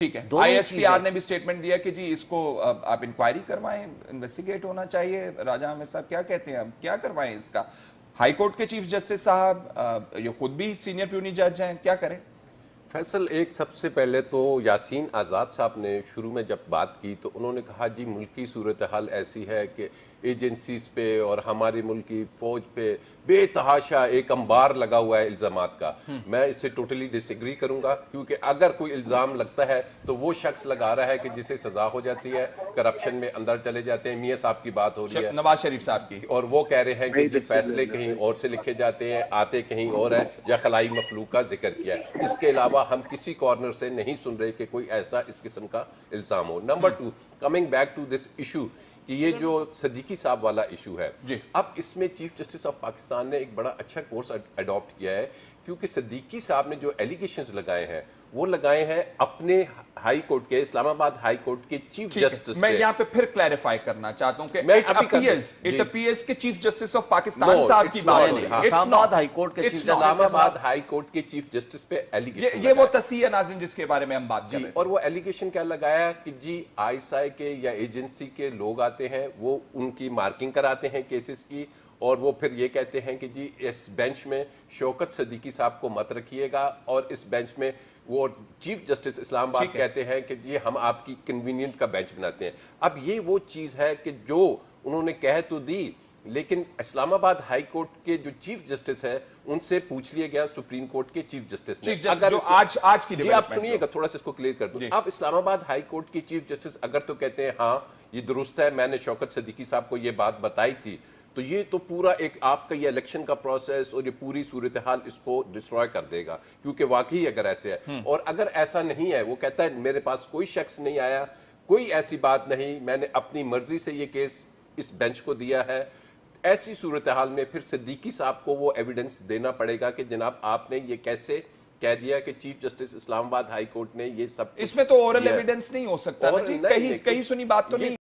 ٹھیک ہے، I S P R نے بھی سٹیٹمنٹ دیا کہ جی اس کو آپ انکوائری کروائیں، انویسٹیگیٹ ہونا چاہیے۔ راجہ عامر صاحب کیا کہتے ہیں، اب کیا کروائیں اس کا؟ ہائی کورٹ کے چیف جسٹس صاحب یہ خود بھی سینئر پیونی جج ہیں، کیا کریں؟ فیصل، ایک سب سے پہلے تو یاسین آزاد صاحب نے شروع میں جب بات کی تو انہوں نے کہا جی ملکی صورتحال ایسی ہے کہ ایجنسیز پہ اور ہماری ملکی فوج پہ بے تحاشا ایک انبار لگا ہوا ہے الزامات کا۔ میں اس سے ٹوٹلی ڈس ایگری کروں گا، کیونکہ اگر کوئی الزام لگتا ہے تو وہ شخص لگا رہا ہے کہ جسے سزا ہو جاتی ہے، کرپشن میں اندر چلے جاتے ہیں۔ میاں صاحب کی بات ہو رہی ہے، نواز شریف صاحب کی، اور وہ کہہ رہے ہیں کہ جی فیصلے کہیں اور سے لکھے جاتے ہیں، آتے کہیں اور ہے، یا خلائی مخلوق کا ذکر کیا ہے۔ اس کے علاوہ ہم کسی کارنر سے نہیں سن رہے کہ کوئی ایسا اس قسم کا الزام ہو۔ Number 2، coming back to this issue, کہ یہ جو صدیقی صاحب والا ایشو ہے، اب اس میں چیف جسٹس آف پاکستان نے ایک بڑا اچھا کورس اڈاپٹ کیا ہے، کیونکہ صدیقی صاحب نے جو ایلیگیشنز لگائے ہیں وہ لگائے ہیں اپنے ہائی کورٹ کے، اسلام آباد ہائی کورٹ کے چیف جسٹس۔ میں یہاں پہ پھر کلیریفائی کرنا چاہتا ہوں کہ اٹ اپیئرز کہ چیف جسٹس آف پاکستان صاحب کی بات ہو رہی ہے، اسلام آباد ہائی کورٹ کے چیف، اسلام آباد ہائی کورٹ کے چیف جسٹس پہ ایلیگیشن، یہ وہ تصحیح ہے ناظرین جس کے بارے میں ہم بات کر رہے ہیں۔ اور وہ ایلیگیشن کیا لگایا کہ جی آئی ایس آئی کے یا ایجنسی کے لوگ آتے ہیں، وہ ان کی مارکنگ کراتے ہیں کیسز کی، اور وہ پھر یہ کہتے ہیں کہ جی اس بینچ میں شوکت صدیقی صاحب کو مت رکھیے گا، اور اس بینچ میں وہ چیف جسٹس اسلام آباد کہتے ہیں کہ یہ ہم آپ کی کنوینئنٹ کا بینچ بناتے ہیں۔ اب یہ وہ چیز ہے کہ جو انہوں نے کہہ تو دی، لیکن اسلام آباد ہائی کورٹ کے جو چیف جسٹس ہیں ان سے پوچھ لیا گیا سپریم کورٹ کے چیف جسٹس نے، جو آج کی جی آپ سنیے گا تھوڑا سا اس کو کلیئر کر دوں۔ اب اسلام آباد ہائی کورٹ کے چیف جسٹس اگر تو کہتے ہیں ہاں یہ درست ہے، میں نے شوکت صدیقی صاحب کو یہ بات بتائی تھی، تو یہ تو پورا ایک آپ کا یہ الیکشن کا پروسیس اور یہ پوری صورتحال اس کو ڈسٹروائے کر دے گا، کیونکہ واقعی اگر ایسے ہے۔ اور اگر ایسا نہیں ہے، وہ کہتا ہے میرے پاس کوئی شخص نہیں آیا، کوئی ایسی بات نہیں، میں نے اپنی مرضی سے یہ کیس اس بینچ کو دیا ہے، ایسی صورتحال میں پھر صدیقی صاحب کو وہ ایویڈنس دینا پڑے گا کہ جناب آپ نے یہ کیسے کہہ دیا کہ چیف جسٹس اسلام آباد ہائی کورٹ نے یہ سب۔ اس میں تو اورل ایویڈنس نہیں ہو سکتا، کہیں سنی بات تو نہیں۔